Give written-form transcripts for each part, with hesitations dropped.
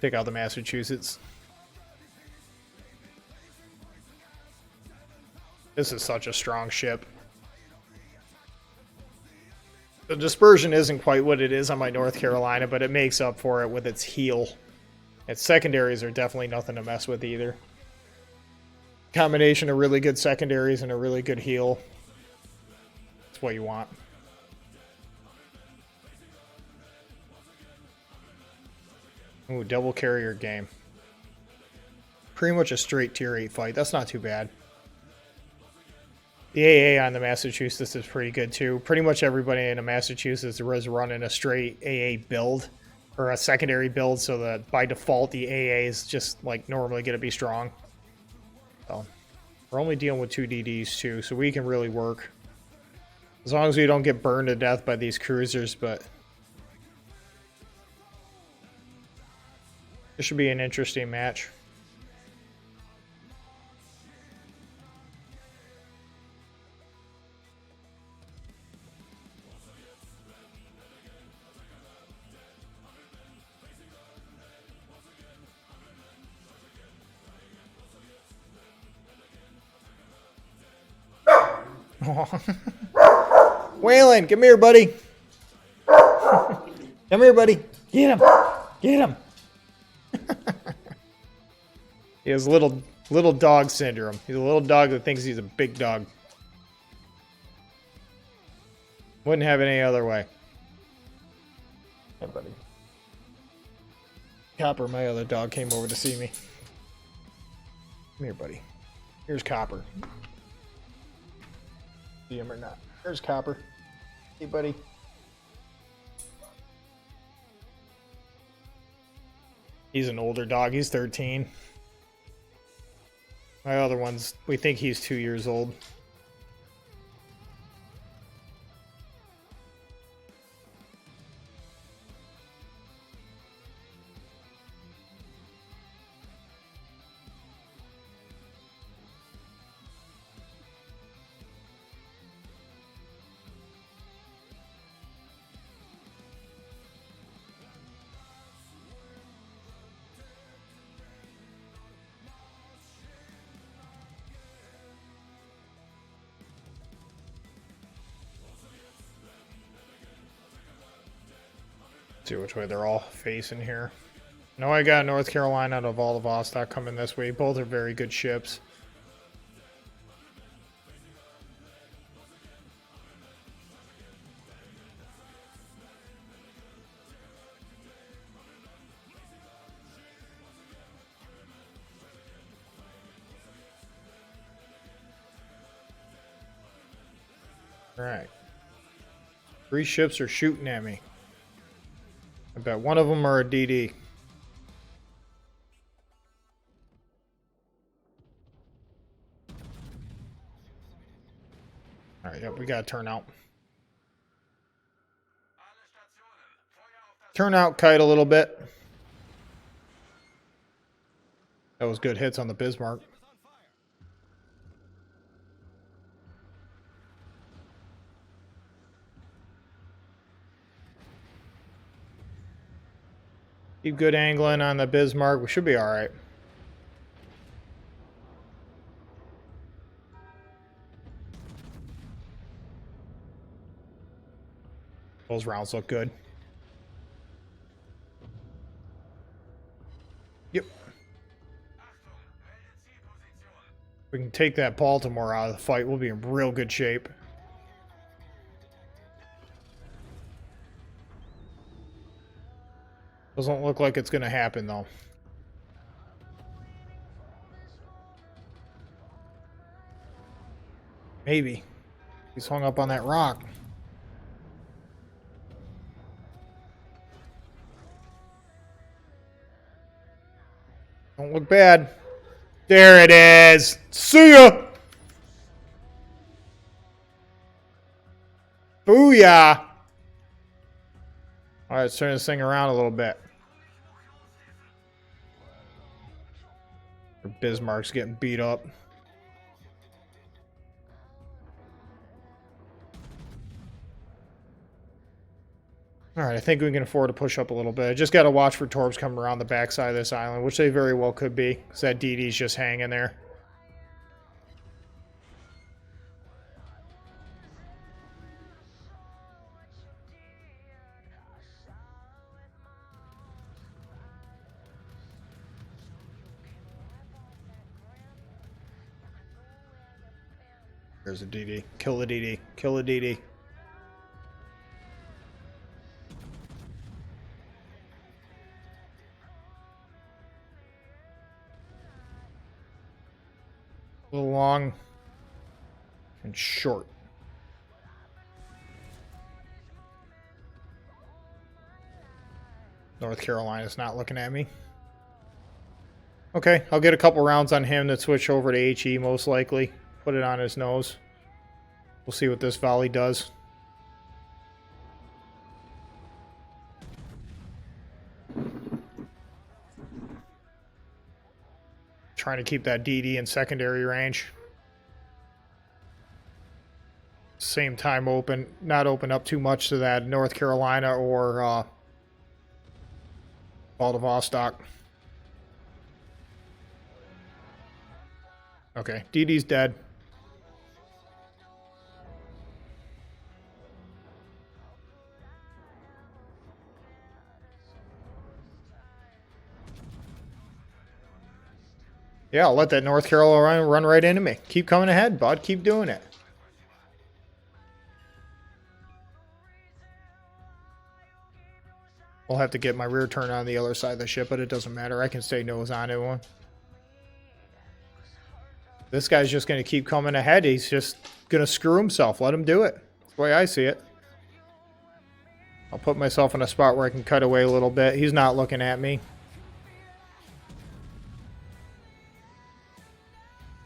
Take out the Massachusetts. This is such a strong ship. The dispersion isn't quite what it is on my North Carolina, but it makes up for it with its heel. Its secondaries are definitely nothing to mess with either. Combination of really good secondaries and a really good heel. That's what you want. Ooh, double carrier game. Pretty much a straight tier 8 fight. That's not too bad. The AA on the Massachusetts is pretty good too. Pretty much everybody in the Massachusetts was running a straight AA build or a secondary build, so that by default the AA is just like normally going to be strong. So we're only dealing with 2 DDs too, so we can really work. As long as we don't get burned to death by these cruisers, but this should be an interesting match. Waylon, come here, buddy. Come here, buddy. Get him. Get him. He has little dog syndrome. He's a little dog that thinks he's a big dog. Wouldn't have it any other way. Hey, buddy. Copper, my other dog, came over to see me. Come here, buddy. Here's Copper. See him or not? There's Copper. Hey, buddy. He's an older dog. He's 13. My other one's, we think he's 2 years old. See which way they're all facing here. No, I got North Carolina out of all of Vostok coming this way. Both are very good ships. All right. 3 ships are shooting at me. I bet one of them are a DD. Alright, yep, we gotta turn out. Turn out kite a little bit. That was good hits on the Bismarck. Keep good angling on the Bismarck. We should be alright. Those rounds look good. Yep. We can take that Baltimore out of the fight. We'll be in real good shape. Doesn't look like it's going to happen, though. Maybe. He's hung up on that rock. Don't look bad. There it is. See ya! Booyah! Alright, let's turn this thing around a little bit. Bismarck's getting beat up. Alright, I think we can afford to push up a little bit. I just got to watch for torps coming around the backside of this island, which they very well could be, because that DD's just hanging there. There's a DD. Kill the DD. Kill the DD. A little long and short. North Carolina's not looking at me. Okay, I'll get a couple rounds on him that switch over to HE most likely. Put it on his nose. We'll see what this volley does. Trying to keep that DD in secondary range. Same time not open up too much to that North Carolina or Vladivostok. Okay, DD's dead. Yeah, I'll let that North Carolina run right into me. Keep coming ahead, bud. Keep doing it. I'll have to get my rear turn on the other side of the ship, but it doesn't matter. I can stay nose on everyone. This guy's just going to keep coming ahead. He's just going to screw himself. Let him do it. That's the way I see it. I'll put myself in a spot where I can cut away a little bit. He's not looking at me.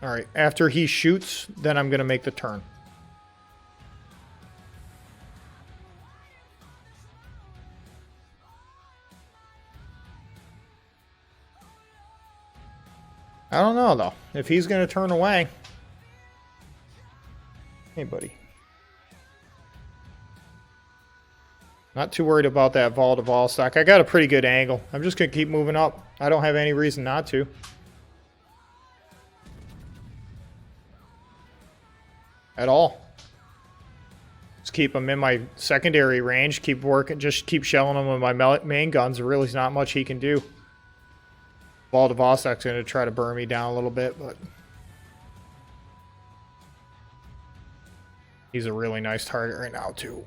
Alright, after he shoots, then I'm going to make the turn. I don't know, though. If he's going to turn away... Hey, buddy. Not too worried about that Vladivostok. I got a pretty good angle. I'm just going to keep moving up. I don't have any reason not to. At all. Just keep them in my secondary range. Keep working. Just keep shelling them with my main guns. There really is not much he can do. Vladivostok's going to try to burn me down a little bit, but he's a really nice target right now, too.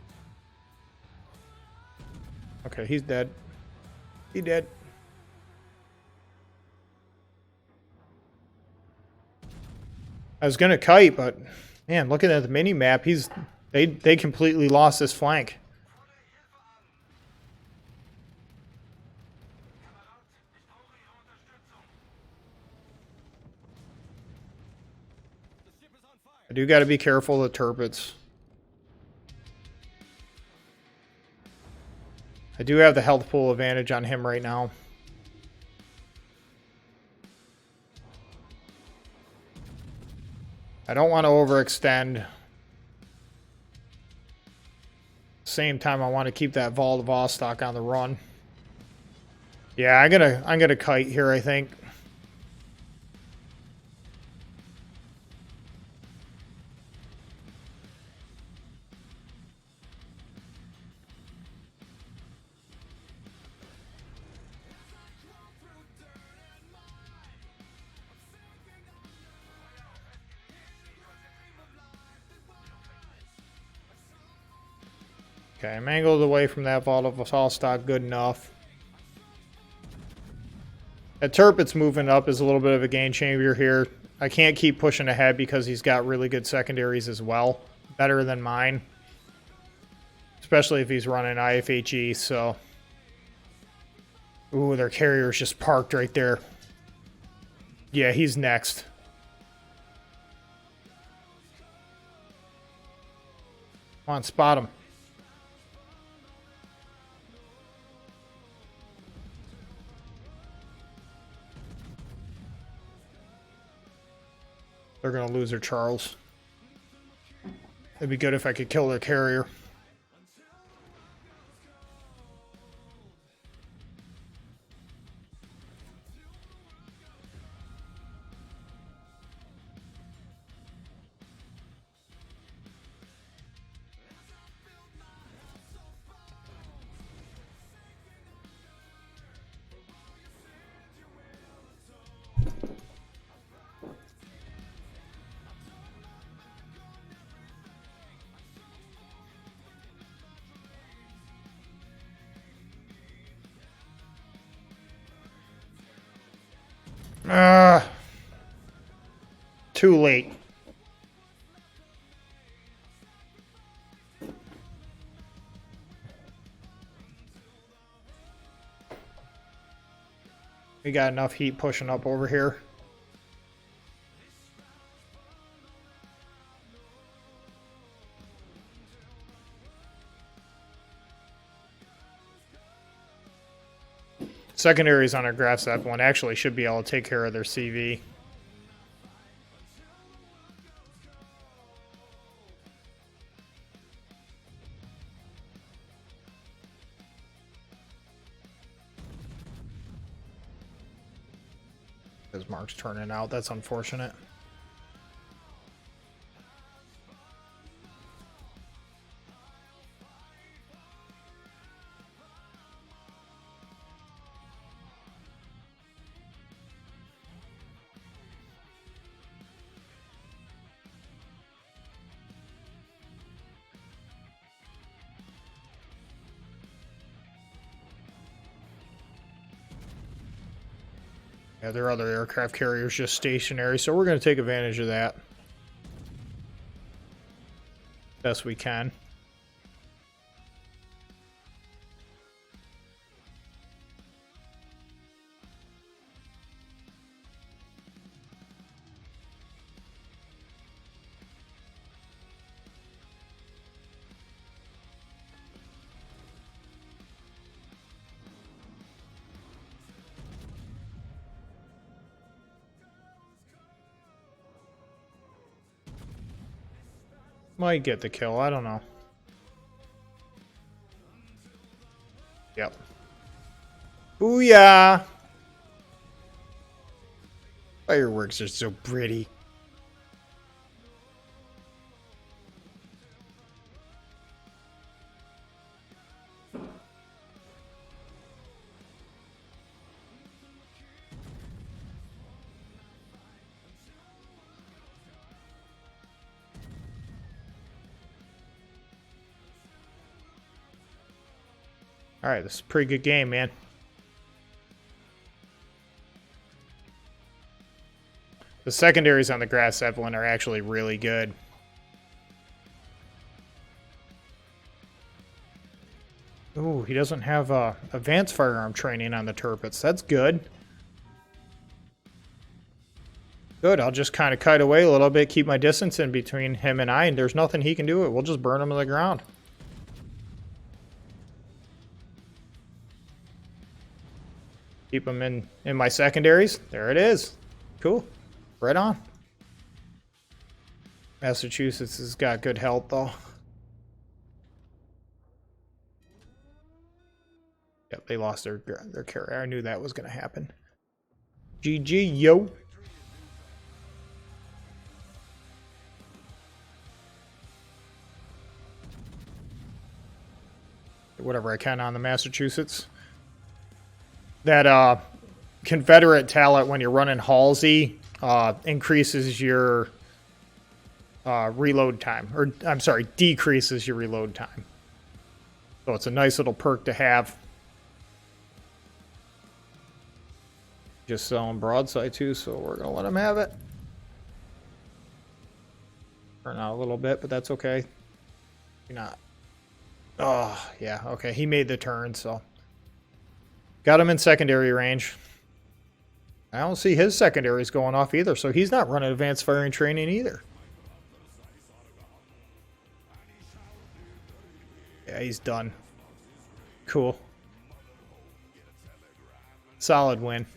Okay, he's dead. He dead. I was going to kite, but man, looking at the mini map, they completely lost this flank. I do got to be careful of the turrets. I do have the health pool advantage on him right now. I don't want to overextend. Same time, I want to keep that Vladivostok on the run. Yeah, I'm gonna kite here, I think. Okay, I'm angled away from that Vladivostok good enough. That Turpit's moving up is a little bit of a game changer here. I can't keep pushing ahead because he's got really good secondaries as well. Better than mine. Especially if he's running IFHE, so... Ooh, their carrier's just parked right there. Yeah, he's next. Come on, spot him. They're going to lose their Charles. It'd be good if I could kill their carrier. Too late. We got enough heat pushing up over here. Secondaries on our graphs that one actually should be able to take care of their CV. His mark's turning out. That's unfortunate. Yeah, their other aircraft carriers just stationary, so we're going to take advantage of that best we can. Might get the kill, I don't know. Yep. Booyah! Fireworks are so pretty. Alright, this is a pretty good game, man. The secondaries on the Grass Zeppelin are actually really good. Ooh, he doesn't have advanced firearm training on the Tirpitz. That's good. Good, I'll just kind of kite away a little bit, keep my distance in between him and I, and there's nothing he can do it. We'll just burn him to the ground. Keep him in my secondaries. There it is. Cool. Right on. Massachusetts has got good health, though. Yep, they lost their carrier. I knew that was going to happen. GG, yo. Whatever I can on the Massachusetts. That Confederate talent when you're running Halsey increases your reload time. Or, I'm sorry, decreases your reload time. So it's a nice little perk to have. Just selling broadside too, so we're going to let him have it. Burn out a little bit, but that's okay. You're not. Oh, yeah, okay. He made the turn, so. Got him in secondary range. I don't see his secondaries going off either, so he's not running advanced firing training either. Yeah, he's done. Cool. Solid win.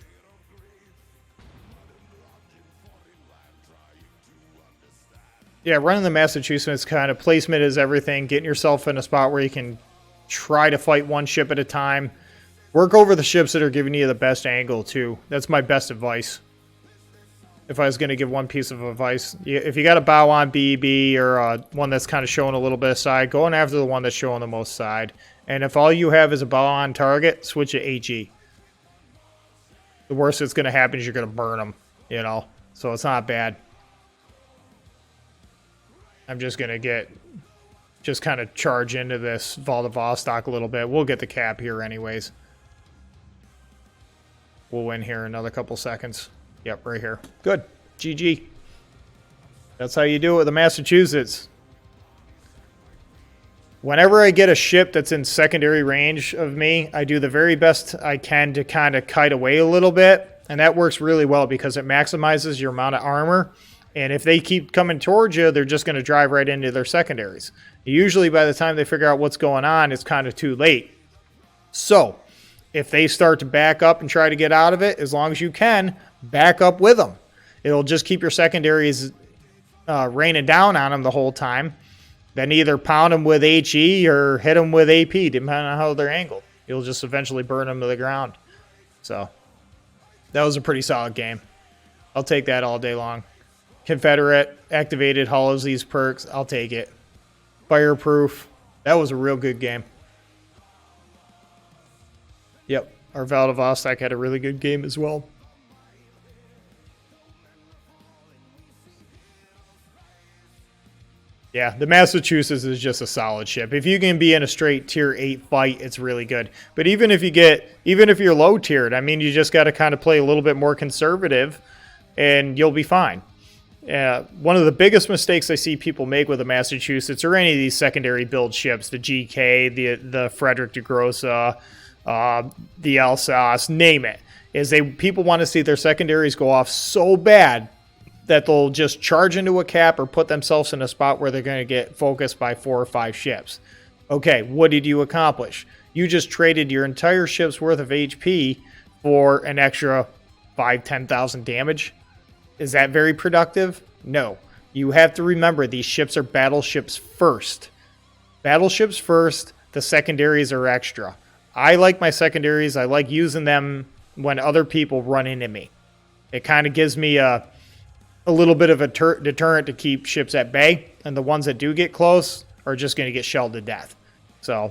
Yeah, running the Massachusetts kind of placement is everything. Getting yourself in a spot where you can try to fight one ship at a time. Work over the ships that are giving you the best angle, too. That's my best advice. If I was going to give one piece of advice. If you got a bow on BB or one that's kind of showing a little bit of side, go on after the one that's showing the most side. And if all you have is a bow on target, switch to HE. The worst that's going to happen is you're going to burn them, you know. So it's not bad. I'm just going to just kind of charge into this Valdivostok a little bit. We'll get the cap here anyways. We'll win here in another couple seconds. Yep, right here. Good. GG. That's how you do it with the Massachusetts. Whenever I get a ship that's in secondary range of me, I do the very best I can to kind of kite away a little bit. And that works really well because it maximizes your amount of armor. And if they keep coming towards you, they're just going to drive right into their secondaries. Usually by the time they figure out what's going on, it's kind of too late. So if they start to back up and try to get out of it, as long as you can, back up with them. It'll just keep your secondaries raining down on them the whole time. Then either pound them with HE or hit them with AP, depending on how they're angled. You'll just eventually burn them to the ground. So that was a pretty solid game. I'll take that all day long. Confederate, activated Halsey's perks. I'll take it. Fireproof. That was a real good game. Yep. Our Valdivostok had a really good game as well. Yeah, the Massachusetts is just a solid ship. If you can be in a straight tier 8 fight, it's really good. But even if you're low tiered, I mean, you just got to kind of play a little bit more conservative and you'll be fine. One of the biggest mistakes I see people make with the Massachusetts or any of these secondary build ships, the GK, the Frederick de Grossa, the Alsace, name it, is people want to see their secondaries go off so bad that they'll just charge into a cap or put themselves in a spot where they're going to get focused by 4 or 5 ships. Okay, what did you accomplish? You just traded your entire ship's worth of HP for an extra 5,000-10,000 damage. Is that very productive? No. You have to remember these ships are battleships first. Battleships first, the secondaries are extra. I like my secondaries. I like using them when other people run into me. It kind of gives me a little bit of a deterrent to keep ships at bay, and the ones that do get close are just going to get shelled to death. So,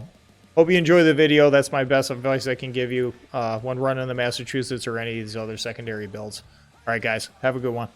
hope you enjoy the video. That's my best advice I can give you when running the Massachusetts or any of these other secondary builds. All right, guys, have a good one.